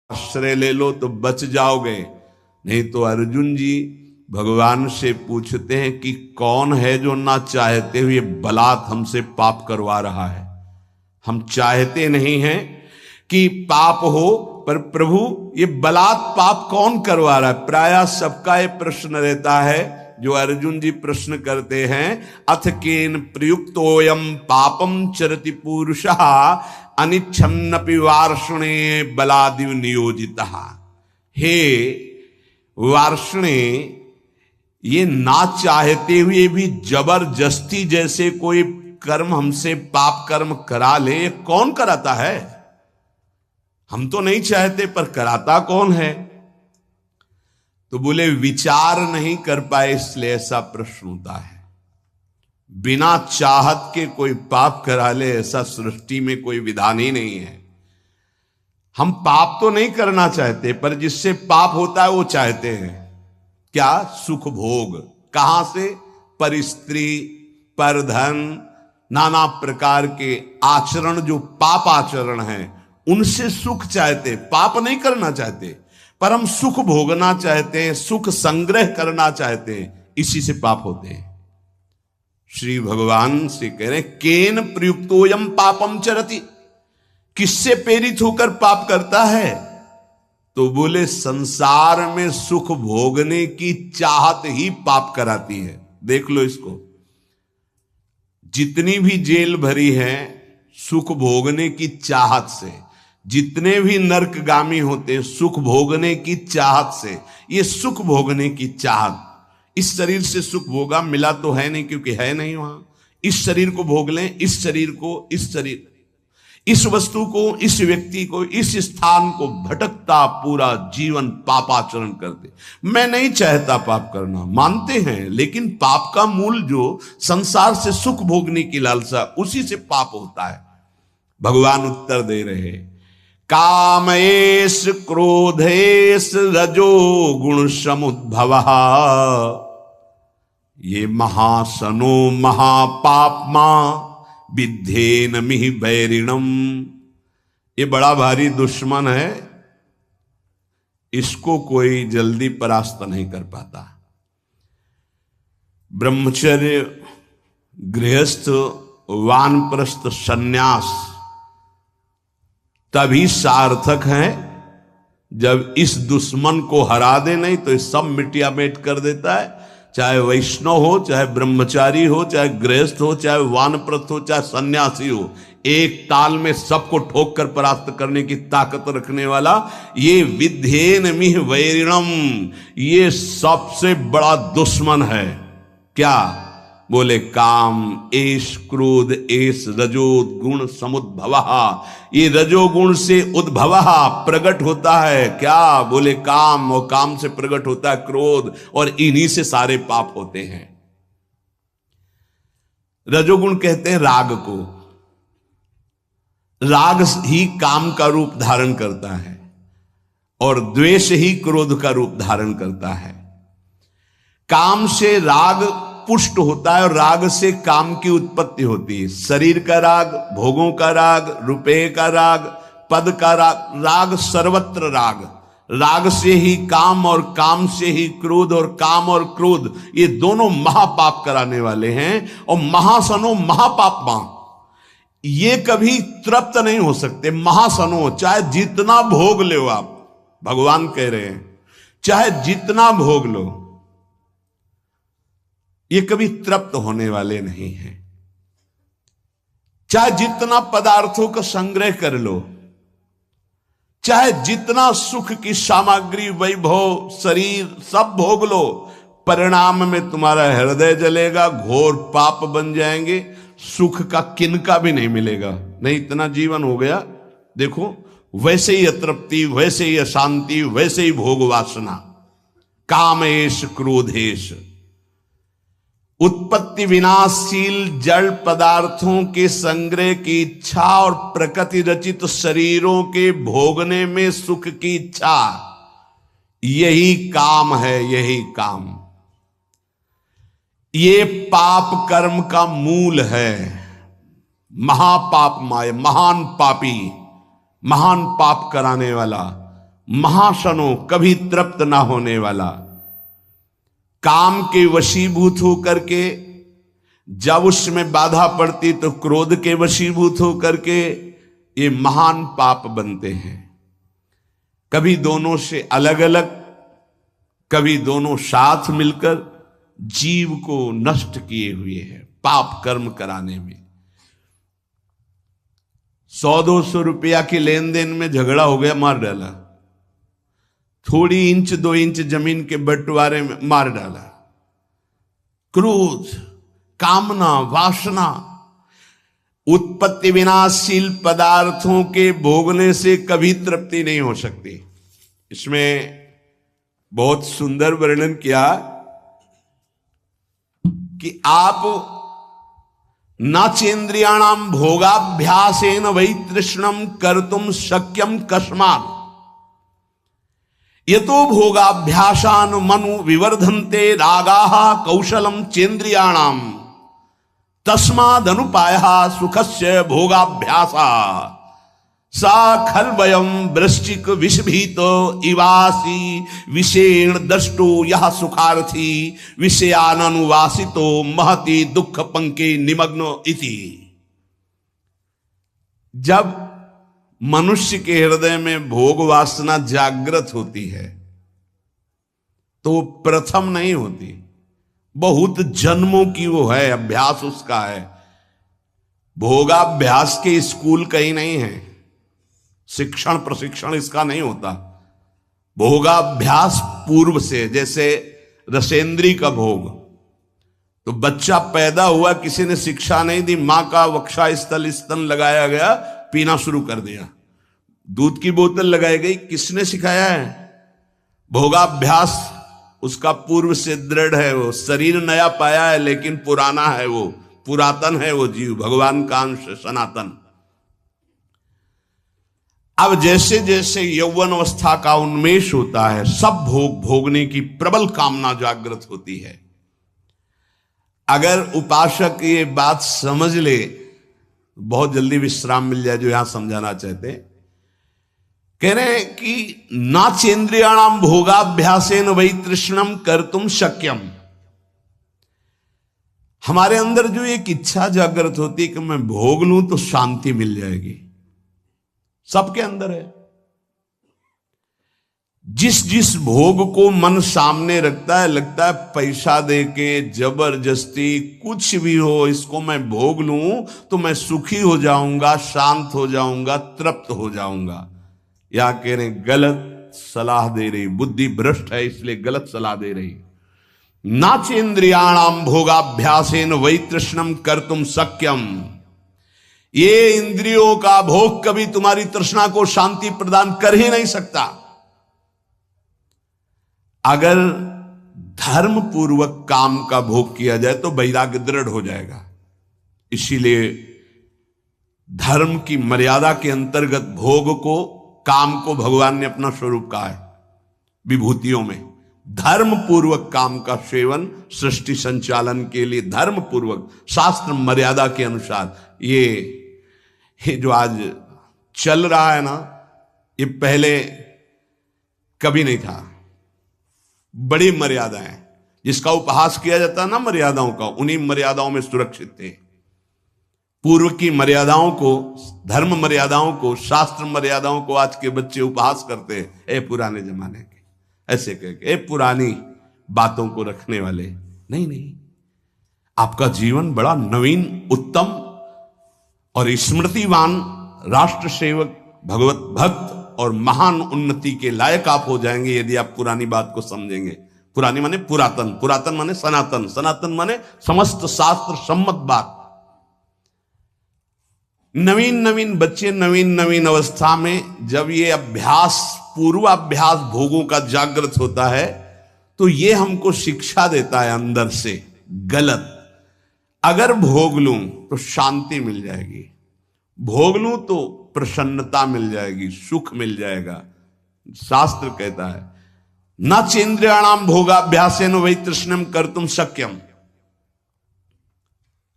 आश्रय ले लो तो बच जाओगे। नहीं तो अर्जुन जी भगवान से पूछते हैं कि कौन है जो ना चाहते हुए बलात् हमसे पाप करवा रहा है। हम चाहते नहीं हैं कि पाप हो, पर प्रभु ये बलात् पाप कौन करवा रहा है। प्रायः सबका ये प्रश्न रहता है जो अर्जुन जी प्रश्न करते हैं, अथ केन प्रयुक्तोयम पापम चरति पुरुषः अनिच्छन्नपि वार्ष्णे बलादिव नियोजितः। हे वार्ष्णे, ये ना चाहते हुए भी जबरदस्ती जैसे कोई कर्म हमसे पाप कर्म करा ले, ये कौन कराता है। हम तो नहीं चाहते पर कराता कौन है। तो बोले विचार नहीं कर पाए इसलिए ऐसा प्रश्न होता है। बिना चाहत के कोई पाप करा ले ऐसा सृष्टि में कोई विधान ही नहीं है। हम पाप तो नहीं करना चाहते पर जिससे पाप होता है वो चाहते हैं। क्या? सुख भोग। कहां से? पर स्त्री, पर धन, नाना प्रकार के आचरण जो पाप आचरण हैं उनसे सुख चाहते, पाप नहीं करना चाहते, पर हम सुख भोगना चाहते हैं, सुख संग्रह करना चाहते हैं, इसी से पाप होते हैं। श्री भगवान से कह रहे केन प्रयुक्तोयम पापम चरति, किससे प्रेरित होकर पाप करता है। तो बोले संसार में सुख भोगने की चाहत ही पाप कराती है। देख लो इसको, जितनी भी जेल भरी है सुख भोगने की चाहत से, जितने भी नरकगामी होते सुख भोगने की चाहत से। ये सुख भोगने की चाहत, इस शरीर से सुख भोगा मिला तो है नहीं क्योंकि है नहीं वहां। इस शरीर को भोग लें, इस शरीर को, इस शरीर, इस वस्तु को, इस व्यक्ति को, इस स्थान को भटकता पूरा जीवन पापाचरण करते। मैं नहीं चाहता पाप करना, मानते हैं, लेकिन पाप का मूल जो संसार से सुख भोगने की लालसा, उसी से पाप होता है। भगवान उत्तर दे रहे, कामेश क्रोधेश रजो गुण समुद्भवः ये महासनो महापापमा विद्धेन मिहि वैरिणम। ये बड़ा भारी दुश्मन है, इसको कोई जल्दी परास्त नहीं कर पाता। ब्रह्मचर्य, गृहस्थ, वानप्रस्थ, सन्यास तभी सार्थक है जब इस दुश्मन को हरा दे, नहीं तो इस सब मिटिया मेट कर देता है। चाहे वैष्णव हो, चाहे ब्रह्मचारी हो, चाहे गृहस्थ हो, चाहे वानप्रस्थ हो, चाहे सन्यासी हो, एक ताल में सबको ठोक कर परास्त करने की ताकत रखने वाला ये विद्धेन मिह वैरिणम, ये सबसे बड़ा दुश्मन है। क्या? बोले काम एष क्रोध एष रजोद गुण समुद्भवः, ये रजोगुण से उद्भवः प्रकट होता है। क्या? बोले काम, और काम से प्रकट होता है क्रोध, और इन्हीं से सारे पाप होते हैं। रजोगुण कहते हैं राग को, राग ही काम का रूप धारण करता है और द्वेष ही क्रोध का रूप धारण करता है। काम से राग पुष्ट होता है और राग से काम की उत्पत्ति होती है। शरीर का राग, भोगों का राग, रुपये का राग, पद का राग, राग सर्वत्र राग। राग से ही काम और काम से ही क्रोध, और काम और क्रोध ये दोनों महापाप कराने वाले हैं। और महासनो महापापमा, ये कभी तृप्त नहीं हो सकते। महासनो, चाहे जितना भोग लो आप, भगवान कह रहे हैं चाहे जितना भोग लो, ये कभी तृप्त होने वाले नहीं हैं। चाहे जितना पदार्थों का संग्रह कर लो, चाहे जितना सुख की सामग्री, वैभव, शरीर सब भोग लो, परिणाम में तुम्हारा हृदय जलेगा, घोर पाप बन जाएंगे, सुख का किनका भी नहीं मिलेगा। नहीं, इतना जीवन हो गया, देखो वैसे ही अतृप्ति, वैसे ही अशांति, वैसे ही भोग वासना। कामेश क्रोधेश, उत्पत्ति विनाशशील जड़ पदार्थों के संग्रह की इच्छा और प्रकृति रचित शरीरों के भोगने में सुख की इच्छा, यही काम है, यही काम। ये पाप कर्म का मूल है। महापाप माय, महान पापी, महान पाप कराने वाला महाशनो, कभी तृप्त ना होने वाला, काम के वशीभूत होकर के, जब उसमें बाधा पड़ती तो क्रोध के वशीभूत होकर के ये महान पाप बनते हैं। कभी दोनों से अलग अलग, कभी दोनों साथ मिलकर जीव को नष्ट किए हुए हैं पाप कर्म कराने में। 100-200 रुपया के लेन देन में झगड़ा हो गया, मार डाला। थोड़ी इंच 2 इंच जमीन के बंटवारे में मार डाला। क्रोध, कामना, वासना, उत्पत्ति विनाशील पदार्थों के भोगने से कभी तृप्ति नहीं हो सकती। इसमें बहुत सुंदर वर्णन किया कि आप नाचेन्द्रियाणाम भोगाभ्यासेन वै तृष्णम कर्तुम शक्यम कस्मात् यतो भोगाभ्यासान मनु विवर्धन्ते रागाः कौशलम चेन्द्रियाणाम तस्मादनुपायः सुखस्य भोगाभ्यासा सा खल्वयम वृश्चिक विषभीतो इवासी विषेण दष्टो यह सुखार्थी विषयाननुवासितो महति दुख पंके निमग्नो इति। जब मनुष्य के हृदय में भोग वासना जागृत होती है तो प्रथम नहीं होती, बहुत जन्मों की वो है, अभ्यास उसका है। भोगाभ्यास के स्कूल कहीं नहीं है, शिक्षण प्रशिक्षण इसका नहीं होता। भोगाभ्यास पूर्व से, जैसे रसेंद्री का भोग, तो बच्चा पैदा हुआ, किसी ने शिक्षा नहीं दी, मां का वक्षा स्थल स्तन लगाया गया, पीना शुरू कर दिया। दूध की बोतल लगाई गई, किसने सिखाया है? भोगाभ्यास उसका पूर्व से दृढ़ है। वो शरीर नया पाया है लेकिन पुराना है, वो पुरातन है, वो जीव भगवान का अंश सनातन। अब जैसे जैसे यौवन अवस्था का उन्मेष होता है, सब भोग भोगने की प्रबल कामना जागृत होती है। अगर उपासक ये बात समझ ले, बहुत जल्दी विश्राम मिल जाए। जो यहां समझाना चाहते हैं, कह रहे हैं कि नाचेन्द्रियाणाम भोगाभ्यासेन वै तृष्णम कर्तुम शक्यम। हमारे अंदर जो एक इच्छा जागृत होती है कि मैं भोग लूं तो शांति मिल जाएगी, सबके अंदर है। जिस जिस भोग को मन सामने रखता है, लगता है पैसा देके जबरदस्ती कुछ भी हो, इसको मैं भोग लूं तो मैं सुखी हो जाऊंगा, शांत हो जाऊंगा, तृप्त हो जाऊंगा। या कह रहे गलत सलाह दे रही, बुद्धि भ्रष्ट है इसलिए गलत सलाह दे रही। नाचेन्द्रियाणाम भोगाभ्यासेन वै तृष्णम कर्तुम शक्यम। ये इंद्रियों का भोग कभी तुम्हारी तृष्णा को शांति प्रदान कर ही नहीं सकता। अगर धर्म पूर्वक काम का भोग किया जाए तो वैराग्य दृढ़ हो जाएगा। इसीलिए धर्म की मर्यादा के अंतर्गत भोग को, काम को भगवान ने अपना स्वरूप कहा है विभूतियों में। धर्म पूर्वक काम का सेवन सृष्टि संचालन के लिए धर्म पूर्वक, शास्त्र मर्यादा के अनुसार। ये जो आज चल रहा है ना, ये पहले कभी नहीं था। बड़ी मर्यादाएं, जिसका उपहास किया जाता है ना मर्यादाओं का, उन्हीं मर्यादाओं में सुरक्षित थे। पूर्व की मर्यादाओं को, धर्म मर्यादाओं को, शास्त्र मर्यादाओं को आज के बच्चे उपहास करते हैं। ए पुराने जमाने के, ऐसे कह के, ए पुरानी बातों को रखने वाले। नहीं नहीं, आपका जीवन बड़ा नवीन, उत्तम और स्मृतिवान, राष्ट्र सेवक, भगवत भक्त और महान उन्नति के लायक आप हो जाएंगे यदि आप पुरानी बात को समझेंगे। पुरानी माने पुरातन, पुरातन माने सनातन, सनातन माने समस्त शास्त्र सम्मत बात। नवीन नवीन बच्चे नवीन नवीन अवस्था में जब ये अभ्यास, पूर्वाभ्यास भोगों का जागृत होता है तो ये हमको शिक्षा देता है अंदर से गलत। अगर भोग लूं तो शांति मिल जाएगी, भोग लूं तो प्रसन्नता मिल जाएगी, सुख मिल जाएगा। शास्त्र कहता है न चेन्द्रियाणाम भोगाभ्यासेन वै तृष्णम कर्तुम शक्यम।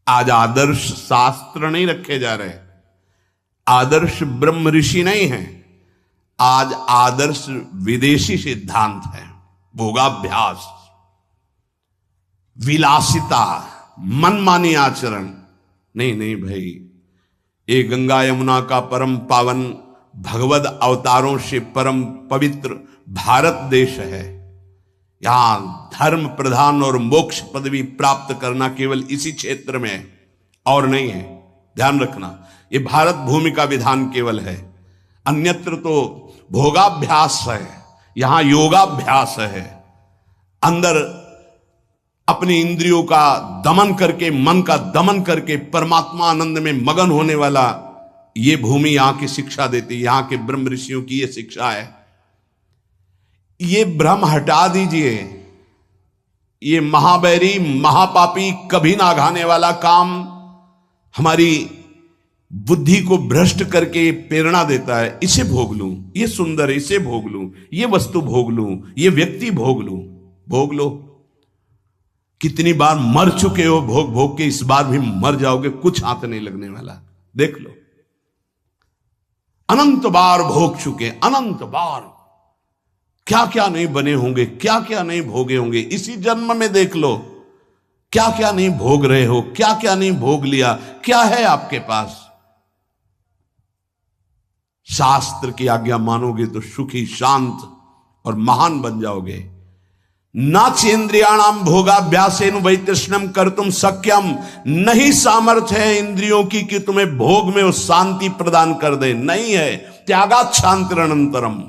आज आदर्श शास्त्र नहीं रखे जा रहे, आदर्श ब्रह्म ऋषि नहीं है, आज आदर्श विदेशी सिद्धांत है। भोगाभ्यास, विलासिता, मनमानी आचरण। नहीं नहीं भाई, ये गंगा यमुना का परम पावन भगवद अवतारों से परम पवित्र भारत देश है। यहां धर्म प्रधान और मोक्ष पदवी प्राप्त करना केवल इसी क्षेत्र में है और नहीं है। ध्यान रखना, ये भारत भूमि का विधान केवल है, अन्यत्र तो भोगाभ्यास है, यहां योगाभ्यास है। अंदर अपनी इंद्रियों का दमन करके, मन का दमन करके परमात्मा आनंद में मगन होने वाला ये भूमि यहां की शिक्षा देती, यहां के ब्रह्म ऋषियों की ये शिक्षा है। ये भ्रम हटा दीजिए, ये महाबैरी महापापी कभी ना घाने वाला काम हमारी बुद्धि को भ्रष्ट करके प्रेरणा देता है। इसे भोग लूं, ये सुंदर, इसे भोग लूं, ये वस्तु भोग लूं, ये व्यक्ति भोग लूं। भोग लो, कितनी बार मर चुके हो भोग भोग के, इस बार भी मर जाओगे, कुछ हाथ नहीं लगने वाला। देख लो, अनंत बार भोग चुके, अनंत बार क्या क्या नहीं बने होंगे, क्या क्या नहीं भोगे होंगे। इसी जन्म में देख लो क्या क्या नहीं भोग रहे हो, क्या क्या नहीं भोग लिया। क्या है आपके पास? शास्त्र की आज्ञा मानोगे तो सुखी, शांत और महान बन जाओगे। ना चेन्द्रियाणाम भोगाभ्यासेन वैतृष्णम कर्तुम सक्यम। नहीं सामर्थ्य है इंद्रियों की कि तुम्हें भोग में वो शांति प्रदान कर दे, नहीं है। त्यागात् शांतिरनंतरम।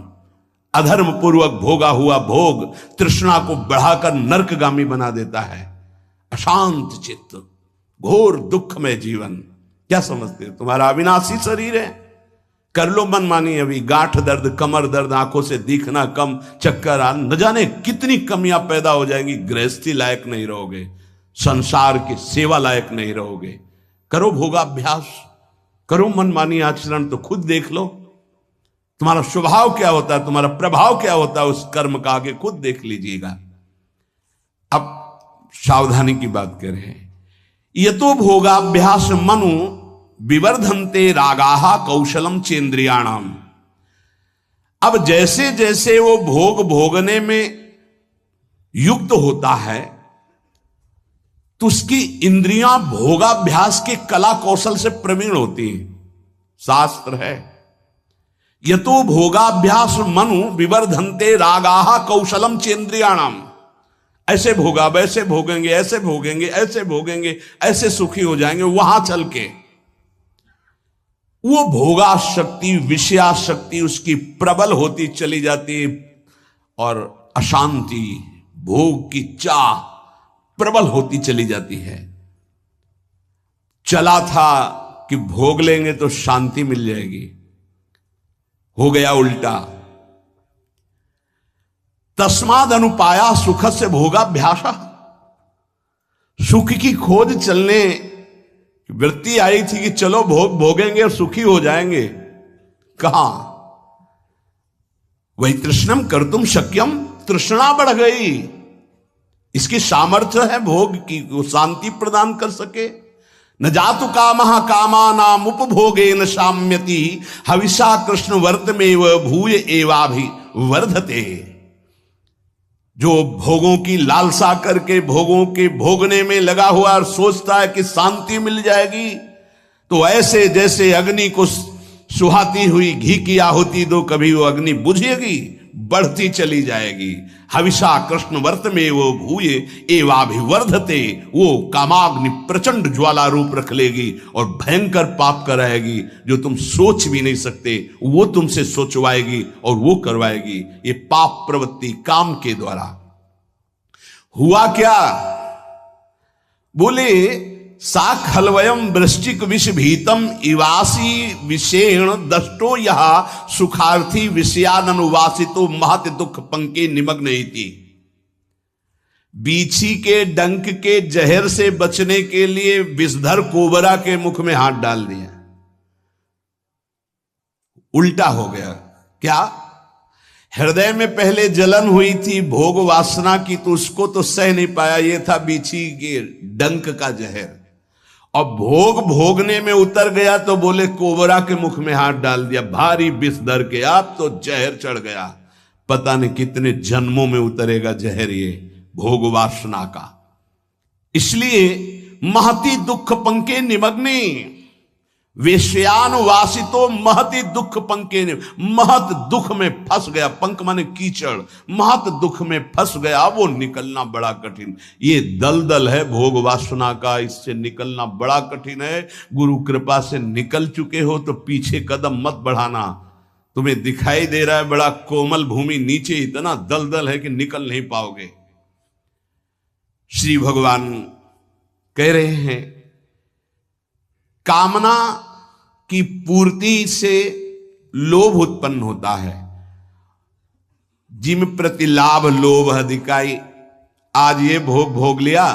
अधर्म पूर्वक भोगा हुआ भोग तृष्णा को बढ़ाकर नरकगामी बना देता है। अशांत चित्त, घोर दुख में जीवन। क्या समझते हो? तुम्हारा अविनाशी शरीर है, कर लो मनमानी। अभी गांठ दर्द, कमर दर्द, आंखों से दिखना कम, चक्कर आ, न जाने कितनी कमियां पैदा हो जाएंगी। गृहस्थी लायक नहीं रहोगे, संसार की सेवा लायक नहीं रहोगे। करो भोगाभ्यास, करो मनमानी आचरण, तो खुद देख लो तुम्हारा स्वभाव क्या होता है, तुम्हारा प्रभाव क्या होता है उस कर्म का। आगे खुद देख लीजिएगा। अब सावधानी की बात करें। यतो भोगाभ्यास मनु विवर्धन्ते रागाहा कौशलम चेन्द्रियाणाम। अब जैसे जैसे वो भोग भोगने में युक्त होता है तो उसकी इंद्रियां भोगाभ्यास के कला कौशल से प्रवीण होती हैं। शास्त्र है, यतो भोगाभ्यास मनु विवर्धन्ते रागाहा कौशलम चेन्द्रियाणाम। ऐसे भोगा, वैसे भोगेंगे, ऐसे भोगेंगे, ऐसे भोगेंगे, ऐसे सुखी हो जाएंगे। वहां चल के वो भोगा शक्ति, विषया शक्ति उसकी प्रबल होती चली जाती और अशांति, भोग की चाह प्रबल होती चली जाती है। चला था कि भोग लेंगे तो शांति मिल जाएगी, हो गया उल्टा। तस्माद अनुपाया सुख से भोगाभ्यासा। सुख की खोज चलने वृत्ति आई थी कि चलो भोग भोगेंगे और सुखी हो जाएंगे। कहां? वही तृष्णम कर्तुम शक्यम। तृष्णा बढ़ गई, इसकी सामर्थ्य है भोग की, वो शांति प्रदान कर सके। न जातु कामः कामानाम उपभोगेन शाम्यति हविषा कृष्ण वर्तमेव भूय एवाभिवर्धते। जो भोगों की लालसा करके भोगों के भोगने में लगा हुआ और सोचता है कि शांति मिल जाएगी, तो ऐसे जैसे अग्नि को सुहाती हुई घी की आहुति दो, कभी वो अग्नि बुझेगी, बढ़ती चली जाएगी। हविषा कृष्ण वर्त में वो भूये एवाभिवर्धते। वो कामाग्नि प्रचंड ज्वाला रूप रख लेगी और भयंकर पाप कराएगी जो तुम सोच भी नहीं सकते, वो तुमसे सोचवाएगी और वो करवाएगी। ये पाप प्रवृत्ति काम के द्वारा। हुआ क्या? बोले सा खलवयम वृश्चिक विष भीतम इवासी विषेण दष्टो यह सुखार्थी विषयानुवासितो महत दुख पंके निमग्न इति। बीछी के डंक के जहर से बचने के लिए विषधर कोबरा के मुख में हाथ डाल दिया। उल्टा हो गया। क्या? हृदय में पहले जलन हुई थी भोग वासना की, तो उसको तो सह नहीं पाया, ये था बीछी के डंक का जहर। और भोग भोगने में उतर गया तो बोले कोबरा के मुख में हाथ डाल दिया, भारी विष धर के आप तो जहर चढ़ गया। पता नहीं कितने जन्मों में उतरेगा जहर ये भोग वासना का। इसलिए महति दुख पंके निमग्ने, वेश्यान वासितो महति दुख पंके, महत दुख में फंस गया। पंक माने कीचड़, महत दुख में फंस गया, वो निकलना बड़ा कठिन। ये दलदल है भोग वासना का, इससे निकलना बड़ा कठिन है। गुरु कृपा से निकल चुके हो तो पीछे कदम मत बढ़ाना। तुम्हें दिखाई दे रहा है बड़ा कोमल भूमि, नीचे इतना दलदल है कि निकल नहीं पाओगे। श्री भगवान कह रहे हैं कामना की पूर्ति से लोभ उत्पन्न होता है। जिम प्रति लाभ लोभ अधिकाई, आज ये भोग भोग लिया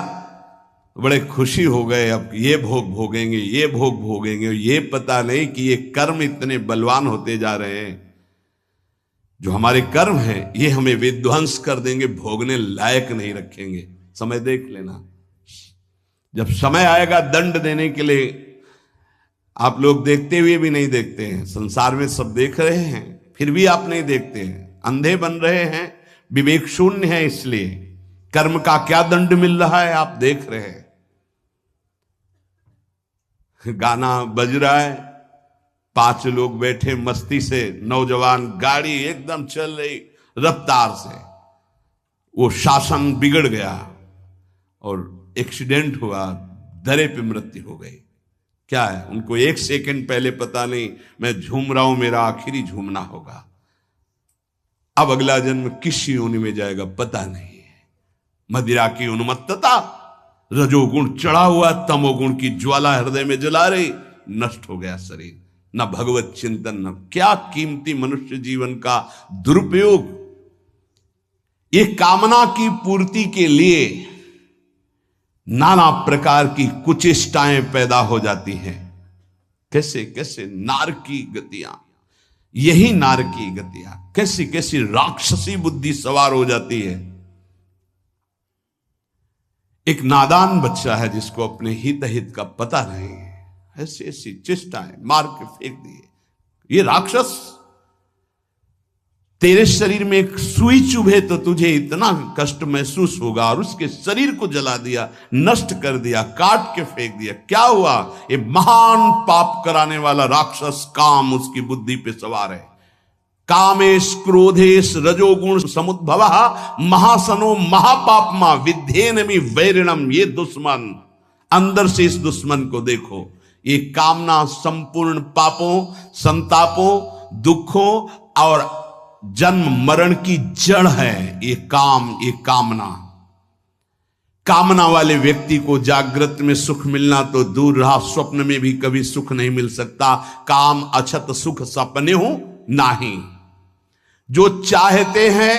बड़े खुशी हो गए, अब ये भोग भोगेंगे, ये भोग भोगेंगे। ये पता नहीं कि ये कर्म इतने बलवान होते जा रहे हैं। जो हमारे कर्म हैं ये हमें विध्वंस कर देंगे, भोगने लायक नहीं रखेंगे। समय देख लेना, जब समय आएगा दंड देने के लिए, आप लोग देखते हुए भी नहीं देखते हैं। संसार में सब देख रहे हैं फिर भी आप नहीं देखते हैं, अंधे बन रहे हैं, विवेक शून्य है। इसलिए कर्म का क्या दंड मिल रहा है आप देख रहे हैं। गाना बज रहा है, 5 लोग बैठे मस्ती से, नौजवान, गाड़ी एकदम चल रही रफ्तार से, वो शासन बिगड़ गया और एक्सीडेंट हुआ, दरे पे मृत्यु हो गई। क्या है, उनको 1 सेकंड पहले पता नहीं मैं झूम रहा हूं, मेरा आखिरी झूमना होगा, अब अगला जन्म किस योनि में जाएगा पता नहीं है। मदिरा की उन्मत्तता, रजोगुण चढ़ा हुआ, तमोगुण की ज्वाला हृदय में जला रही, नष्ट हो गया शरीर। न भगवत चिंतन, न क्या कीमती मनुष्य जीवन का दुरुपयोग। ये कामना की पूर्ति के लिए नाना प्रकार की कुचेष्टाएं पैदा हो जाती हैं। कैसे कैसे नार की गतियां, यही नार की गतियां, कैसी कैसी राक्षसी बुद्धि सवार हो जाती है। एक नादान बच्चा है जिसको अपने हित का पता नहीं है, ऐसी ऐसी चेष्टाएं मार के फेंक दिए। ये राक्षस, तेरे शरीर में एक सुई चुभे तो तुझे इतना कष्ट महसूस होगा, और उसके शरीर को जला दिया, नष्ट कर दिया, काट के फेंक दिया। क्या हुआ, ये महान पाप कराने वाला राक्षस काम उसकी बुद्धि पे सवार है। कामेश क्रोधेश रजोगुण समुद्भव महासनो महापापमा विध्येनमि वैरिणम। ये दुश्मन, अंदर से इस दुश्मन को देखो। ये कामना संपूर्ण पापों, संतापों, दुखों और जन्म मरण की जड़ है। ये काम, ये कामना। कामना वाले व्यक्ति को जागृत में सुख मिलना तो दूर रहा, स्वप्न में भी कभी सुख नहीं मिल सकता। काम अछत सुख सपने हो नहीं। जो चाहते हैं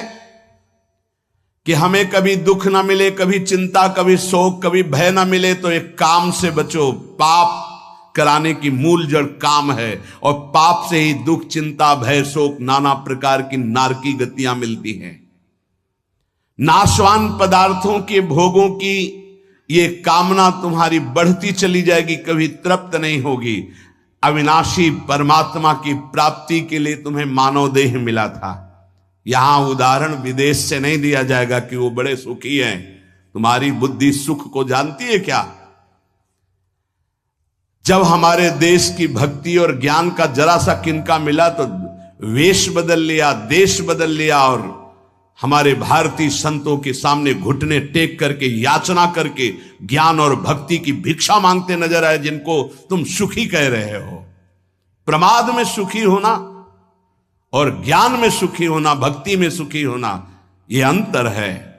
कि हमें कभी दुख ना मिले, कभी चिंता, कभी शोक, कभी भय ना मिले, तो एक काम से बचो। पाप कराने की मूल जड़ काम है, और पाप से ही दुख, चिंता, भय, शोक, नाना प्रकार की नारकी गतियां मिलती हैं। नाशवान पदार्थों के भोगों की ये कामना तुम्हारी बढ़ती चली जाएगी, कभी तृप्त नहीं होगी। अविनाशी परमात्मा की प्राप्ति के लिए तुम्हें मानव देह मिला था। यहां उदाहरण विदेश से नहीं दिया जाएगा कि वो बड़े सुखी हैं। तुम्हारी बुद्धि सुख को जानती है क्या? जब हमारे देश की भक्ति और ज्ञान का जरा सा किनका मिला तो वेश बदल लिया, देश बदल लिया, और हमारे भारतीय संतों के सामने घुटने टेक करके, याचना करके ज्ञान और भक्ति की भिक्षा मांगते नजर आए, जिनको तुम सुखी कह रहे हो। प्रमाद में सुखी होना और ज्ञान में सुखी होना, भक्ति में सुखी होना, यह अंतर है।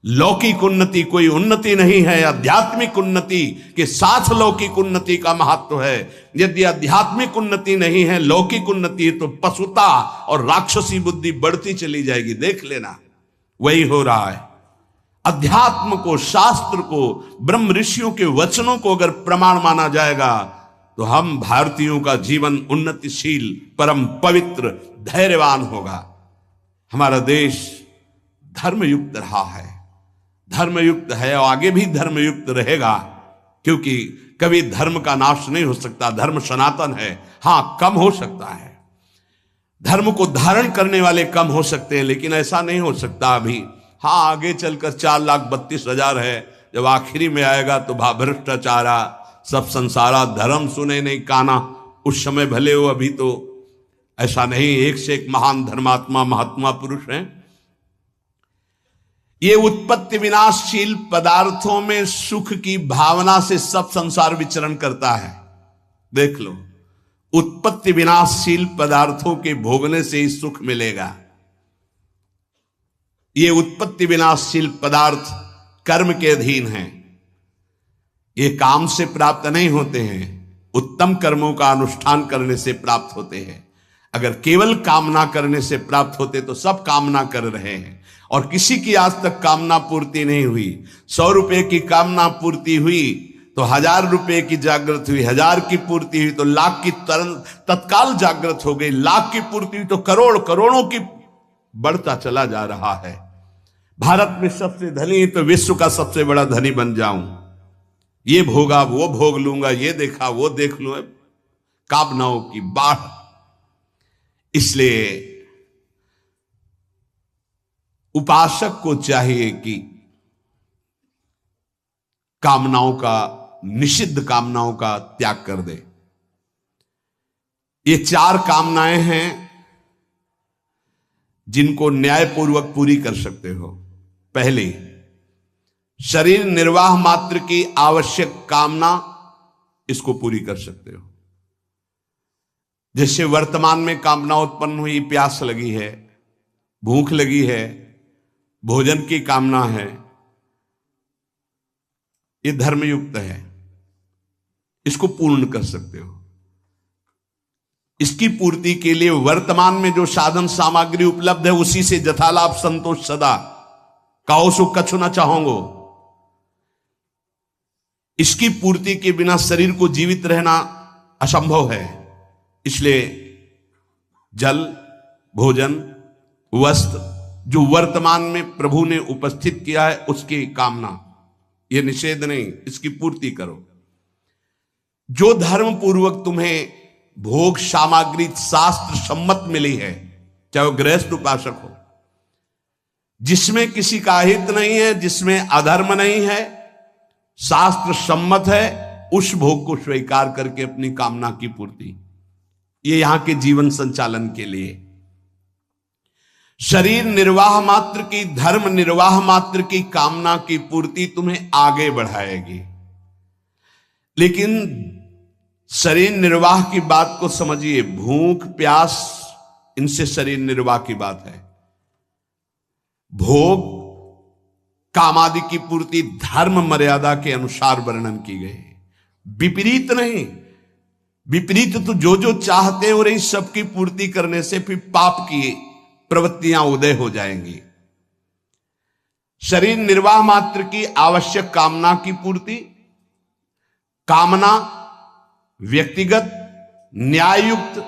लौकिक उन्नति कोई उन्नति नहीं है, आध्यात्मिक उन्नति के साथ लौकिक उन्नति का महत्व है। यदि आध्यात्मिक उन्नति नहीं है, लौकिक उन्नति है, तो पशुता और राक्षसी बुद्धि बढ़ती चली जाएगी। देख लेना, वही हो रहा है। अध्यात्म को, शास्त्र को, ब्रह्म ऋषियों के वचनों को अगर प्रमाण माना जाएगा तो हम भारतीयों का जीवन उन्नतिशील, परम पवित्र, धैर्यवान होगा। हमारा देश धर्मयुक्त रहा है, धर्मयुक्त है और आगे भी धर्मयुक्त रहेगा, क्योंकि कभी धर्म का नाश नहीं हो सकता, धर्म सनातन है। हां, कम हो सकता है, धर्म को धारण करने वाले कम हो सकते हैं, लेकिन ऐसा नहीं हो सकता अभी। हां, आगे चलकर 4,32,000 है, जब आखिरी में आएगा तो भ्रष्टाचारा सब संसारा धर्म सुने नहीं काना, उस समय भले हो, अभी तो ऐसा नहीं। एक से एक महान धर्मात्मा महात्मा पुरुष हैं। ये उत्पत्ति विनाशशील पदार्थों में सुख की भावना से सब संसार विचरण करता है। देख लो, उत्पत्ति विनाशशील पदार्थों के भोगने से ही सुख मिलेगा। ये उत्पत्ति विनाशशील पदार्थ कर्म के अधीन हैं, ये काम से प्राप्त नहीं होते हैं, उत्तम कर्मों का अनुष्ठान करने से प्राप्त होते हैं। अगर केवल कामना करने से प्राप्त होते तो सब कामना कर रहे हैं, और किसी की आज तक कामना पूर्ति नहीं हुई। 100 रुपए की कामना पूर्ति हुई तो 1000 रुपए की जागृत हुई, 1000 की पूर्ति हुई तो लाख की तत्काल जागृत हो गई, लाख की पूर्ति हुई तो करोड़, करोड़ों की बढ़ता चला जा रहा है। भारत में सबसे धनी तो विश्व का सबसे बड़ा धनी बन जाऊं, ये भोगा वो भोग लूंगा, ये देखा वो देख लूंगा, कामनाओं की बाढ़। इसलिए उपासक को चाहिए कि कामनाओं का, निषिद्ध कामनाओं का त्याग कर दे। ये 4 कामनाएं हैं जिनको न्यायपूर्वक पूरी कर सकते हो। पहली, शरीर निर्वाह मात्र की आवश्यक कामना, इसको पूरी कर सकते हो। जैसे वर्तमान में कामना उत्पन्न हुई, प्यास लगी है, भूख लगी है, भोजन की कामना है, ये धर्मयुक्त है, इसको पूर्ण कर सकते हो। इसकी पूर्ति के लिए वर्तमान में जो साधन सामग्री उपलब्ध है उसी से जथालाभ संतोष सदा, काओ सो कछु न चाहोगो। इसकी पूर्ति के बिना शरीर को जीवित रहना असंभव है। इसलिए जल, भोजन, वस्त्र जो वर्तमान में प्रभु ने उपस्थित किया है उसकी कामना, यह निषेध नहीं, इसकी पूर्ति करो। जो धर्म पूर्वक तुम्हें भोग सामग्री शास्त्र सम्मत मिली है, चाहे वो गृहस्थ उपासक हो, जिसमें किसी का हित नहीं है, जिसमें अधर्म नहीं है, शास्त्र सम्मत है, उस भोग को स्वीकार करके अपनी कामना की पूर्ति, ये यहां के जीवन संचालन के लिए। शरीर निर्वाह मात्र की, धर्म निर्वाह मात्र की कामना की पूर्ति तुम्हें आगे बढ़ाएगी। लेकिन शरीर निर्वाह की बात को समझिए, भूख प्यास इनसे शरीर निर्वाह की बात है। भोग कामादि की पूर्ति धर्म मर्यादा के अनुसार वर्णन की गई, विपरीत नहीं। विपरीत तो जो जो चाहते हैं और इन सबकी पूर्ति करने से फिर पाप की प्रवृत्तियां उदय हो जाएंगी। शरीर निर्वाह मात्र की आवश्यक कामना की पूर्ति, कामना व्यक्तिगत न्याययुक्त,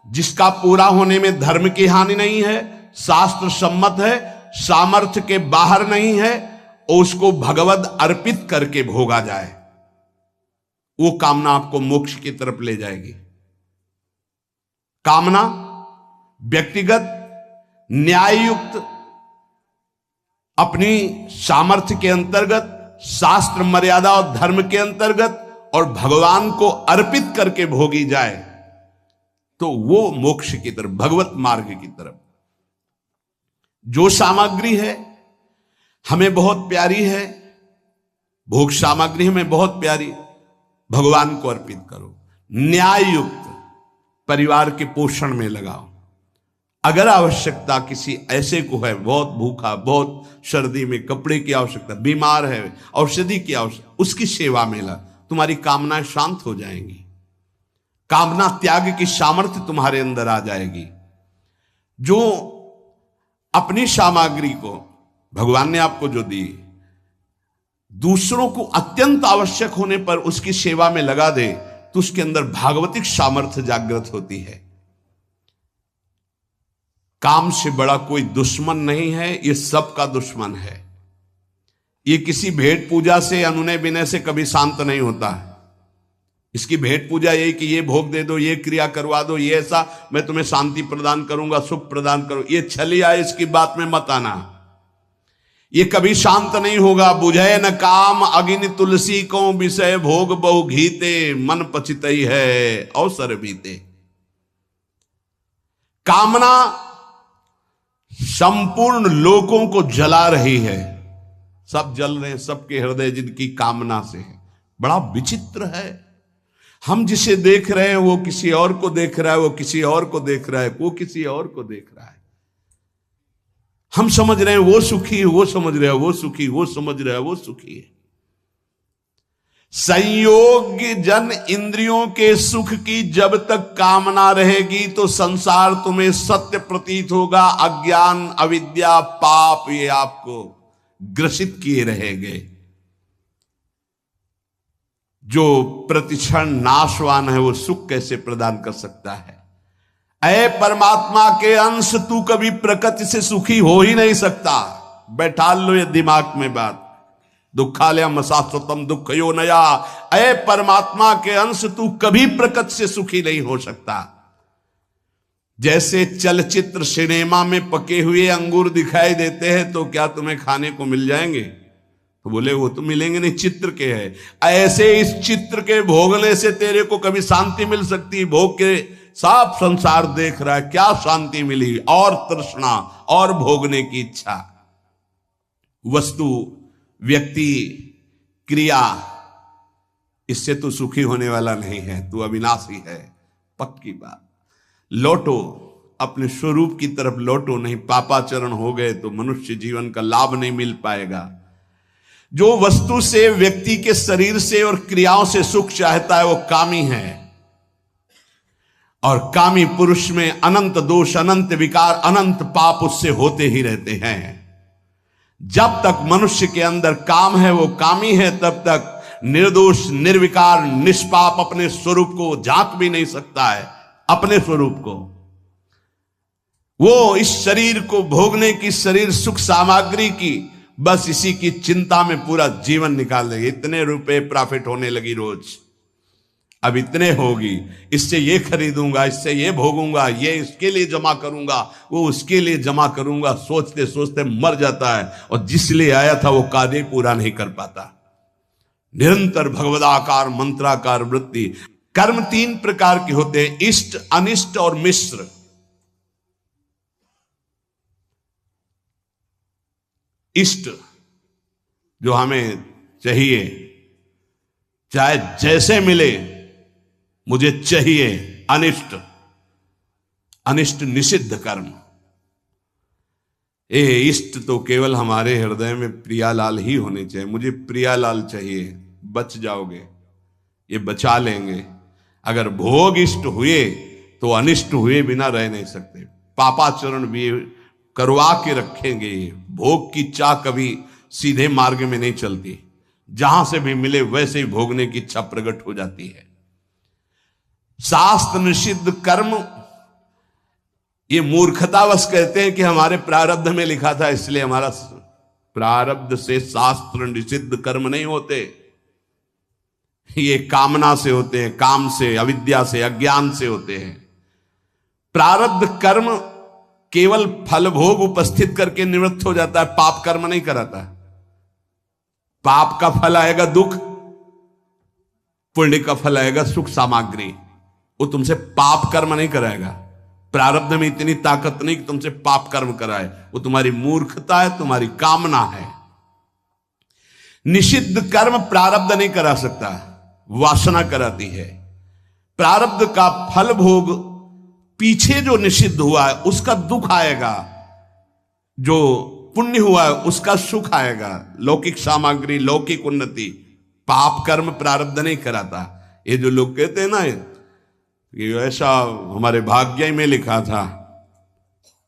जिसका पूरा होने में धर्म की हानि नहीं है, शास्त्र सम्मत है, सामर्थ्य के बाहर नहीं है, और उसको भगवद अर्पित करके भोगा जाए, वो कामना आपको मोक्ष की तरफ ले जाएगी। कामना व्यक्तिगत न्याययुक्त, अपनी सामर्थ्य के अंतर्गत, शास्त्र मर्यादा और धर्म के अंतर्गत, और भगवान को अर्पित करके भोगी जाए, तो वो मोक्ष की तरफ, भगवत मार्ग की तरफ। जो सामग्री है हमें बहुत प्यारी है, भोग सामग्री हमें बहुत प्यारी, भगवान को अर्पित करो। न्याययुक्त परिवार के पोषण में लगाओ। अगर आवश्यकता किसी ऐसे को है, बहुत भूखा, बहुत सर्दी में कपड़े की आवश्यकता, बीमार है, औषधि की आवश्यकता, उसकी सेवा में लगा, तुम्हारी कामनाएं शांत हो जाएंगी, कामना त्याग की सामर्थ्य तुम्हारे अंदर आ जाएगी। जो अपनी सामग्री को भगवान ने आपको जो दी, दूसरों को अत्यंत आवश्यक होने पर उसकी सेवा में लगा दे, तो उसके अंदर भागवतिक सामर्थ्य जागृत होती है। काम से बड़ा कोई दुश्मन नहीं है, ये सबका दुश्मन है। ये किसी भेंट पूजा से, अनुनय विनय से कभी शांत नहीं होता है। इसकी भेंट पूजा यही कि ये भोग दे दो, ये क्रिया करवा दो, ये ऐसा, मैं तुम्हें शांति प्रदान करूंगा, सुख प्रदान करूं। ये छलिया, इसकी बात में मत आना। ये कभी शांत नहीं होगा। बुझे न काम अग्नि तुलसी को, विषय भोग बहु घीते, मन पचितई है अवसर बीते। कामना संपूर्ण लोकों को जला रही है। सब जल रहे हैं, सबके हृदय जिनकी कामना से है। बड़ा विचित्र है। हम जिसे देख रहे हैं वो किसी और को देख रहा है, वो किसी और को देख रहा है, वो किसी और को देख रहा है। हम समझ रहे हैं वो सुखी है, वो समझ रहे हैं वो सुखी, वो समझ रहे हैं वो सुखी है। संयोग्य जन इंद्रियों के सुख की जब तक कामना रहेगी तो संसार तुम्हें सत्य प्रतीत होगा। अज्ञान, अविद्या, पाप ये आपको ग्रसित किए रहेंगे। जो प्रतिक्षण नाशवान है वो सुख कैसे प्रदान कर सकता है? ऐ परमात्मा के अंश, तू कभी प्रकृति से सुखी हो ही नहीं सकता। बैठा लो ये दिमाग में बात। दुखालयम शाश्वतम दुखयो नया। ऐ परमात्मा के अंश, तू कभी प्रकृति से सुखी नहीं हो सकता। जैसे चलचित्र सिनेमा में पके हुए अंगूर दिखाई देते हैं तो क्या तुम्हें खाने को मिल जाएंगे? तो बोले वो तो मिलेंगे नहीं, चित्र के है। ऐसे इस चित्र के भोगने से तेरे को कभी शांति मिल सकती? भोग के साफ संसार देख रहा है, क्या शांति मिली? और तृष्णा और भोगने की इच्छा। वस्तु, व्यक्ति, क्रिया, इससे तू सुखी होने वाला नहीं है। तू अविनाशी है, पक्की बात। लौटो, अपने स्वरूप की तरफ लौटो, नहीं पापाचरण हो गए तो मनुष्य जीवन का लाभ नहीं मिल पाएगा। जो वस्तु से, व्यक्ति के शरीर से और क्रियाओं से सुख चाहता है वो कामी है। और कामी पुरुष में अनंत दोष, अनंत विकार, अनंत पाप उससे होते ही रहते हैं। जब तक मनुष्य के अंदर काम है वो कामी है, तब तक निर्दोष, निर्विकार, निष्पाप अपने स्वरूप को झांक भी नहीं सकता है। अपने स्वरूप को वो इस शरीर को भोगने की, शरीर सुख सामग्री की, बस इसी की चिंता में पूरा जीवन निकाल देगी। इतने रुपए प्रॉफिट होने लगी रोज, अब इतने होगी, इससे ये खरीदूंगा, इससे ये भोगूंगा, ये इसके लिए जमा करूंगा, वो उसके लिए जमा करूंगा। सोचते सोचते मर जाता है और जिस लिए आया था वो कार्य पूरा नहीं कर पाता। निरंतर भगवदाकार मंत्राकार वृत्ति। कर्म तीन प्रकार के होते हैं, इष्ट, अनिष्ट और मिश्र। इष्ट जो हमें चाहिए, चाहे जैसे मिले मुझे चाहिए। अनिष्ट, अनिष्ट निषिद्ध कर्म। इष्ट तो केवल हमारे हृदय में प्रियालाल ही होने चाहिए। मुझे प्रियालाल चाहिए, बच जाओगे, ये बचा लेंगे। अगर भोग इष्ट हुए तो अनिष्ट हुए बिना रह नहीं सकते। पापाचरण भी करवा के रखेंगे। भोग की चाह कभी सीधे मार्ग में नहीं चलती, जहां से भी मिले वैसे ही भोगने की इच्छा प्रकट हो जाती है। शास्त्र निषिद्ध कर्म, ये मूर्खतावश कहते हैं कि हमारे प्रारब्ध में लिखा था इसलिए हमारा। प्रारब्ध से शास्त्र निषिद्ध कर्म नहीं होते, ये कामना से होते हैं, काम से, अविद्या से, अज्ञान से होते हैं। प्रारब्ध कर्म केवल फल भोग उपस्थित करके निवृत्त हो जाता है, पाप कर्म नहीं कराता। पाप का फल आएगा दुख, पुण्य का फल आएगा सुख सामग्री। वो तुमसे पाप कर्म नहीं कराएगा। प्रारब्ध में इतनी ताकत नहीं कि तुमसे पाप कर्म कराए, वो तुम्हारी मूर्खता है, तुम्हारी कामना है। निषिद्ध कर्म प्रारब्ध नहीं करा सकता, वासना कराती है। प्रारब्ध का फल भोग पीछे जो निषिद्ध हुआ है उसका दुख आएगा, जो पुण्य हुआ है उसका सुख आएगा, लौकिक सामग्री, लौकिक उन्नति। पाप कर्म प्रारब्ध नहीं कराता। ये जो लोग कहते हैं ना कि ऐसा हमारे भाग्य में लिखा था,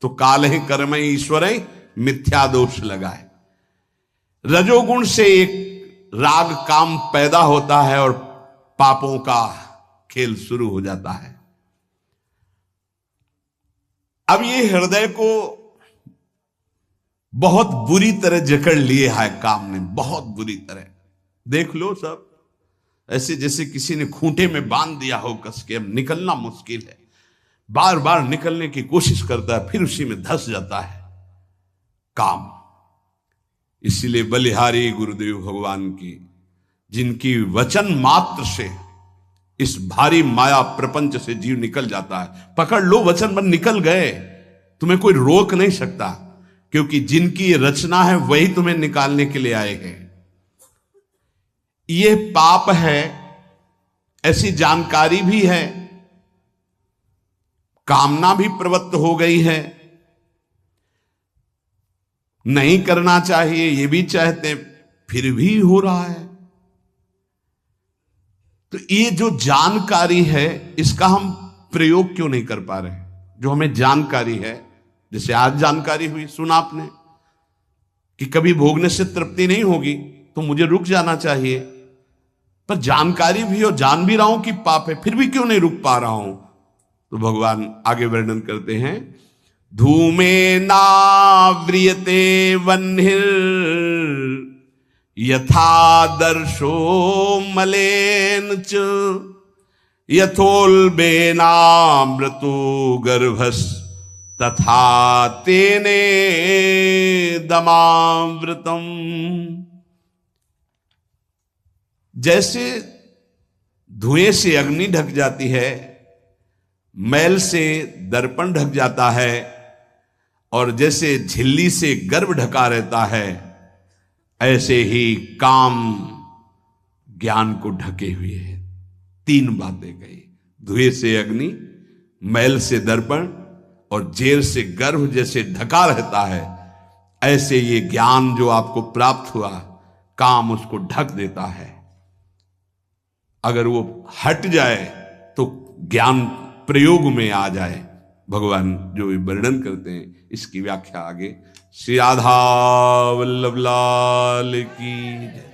तो काल ही कर्म ईश्वर मिथ्या दोष लगाए। रजोगुण से एक राग काम पैदा होता है और पापों का खेल शुरू हो जाता है। अब ये हृदय को बहुत बुरी तरह जकड़ लिए है काम ने, बहुत बुरी तरह। देख लो सब ऐसे जैसे किसी ने खूंटे में बांध दिया हो कस के, अब निकलना मुश्किल है। बार बार निकलने की कोशिश करता है, फिर उसी में धंस जाता है काम। इसीलिए बलिहारी गुरुदेव भगवान की, जिनकी वचन मात्र से इस भारी माया प्रपंच से जीव निकल जाता है। पकड़ लो वचन पर, निकल गए, तुम्हें कोई रोक नहीं सकता, क्योंकि जिनकी ये रचना है वही तुम्हें निकालने के लिए आए हैं। ये पाप है, ऐसी जानकारी भी है, कामना भी प्रवृत्त हो गई है, नहीं करना चाहिए ये भी चाहते, फिर भी हो रहा है। तो ये जो जानकारी है, इसका हम प्रयोग क्यों नहीं कर पा रहे? जो हमें जानकारी है, जैसे आज जानकारी हुई, सुना आपने कि कभी भोगने से तृप्ति नहीं होगी तो मुझे रुक जाना चाहिए, पर जानकारी भी और जान भी रहा हूं कि पाप है, फिर भी क्यों नहीं रुक पा रहा हूं? तो भगवान आगे वर्णन करते हैं, धूमे नाव्रियते वह्निर् यथा दर्शो मलेन च यथोल्बेनामृतो गर्भस् तथा तेने दमावृतम। जैसे धुएं से अग्नि ढक जाती है, मैल से दर्पण ढक जाता है, और जैसे झिल्ली से गर्भ ढका रहता है, ऐसे ही काम ज्ञान को ढके हुए है। तीन बातें कही, धुएं से अग्नि, मैल से दर्पण और जेल से गर्भ जैसे ढका रहता है, ऐसे ये ज्ञान जो आपको प्राप्त हुआ, काम उसको ढक देता है। अगर वो हट जाए तो ज्ञान प्रयोग में आ जाए। भगवान जो वर्णन करते हैं, इसकी व्याख्या आगे। श्री राधा वल्लभ लाल की जय।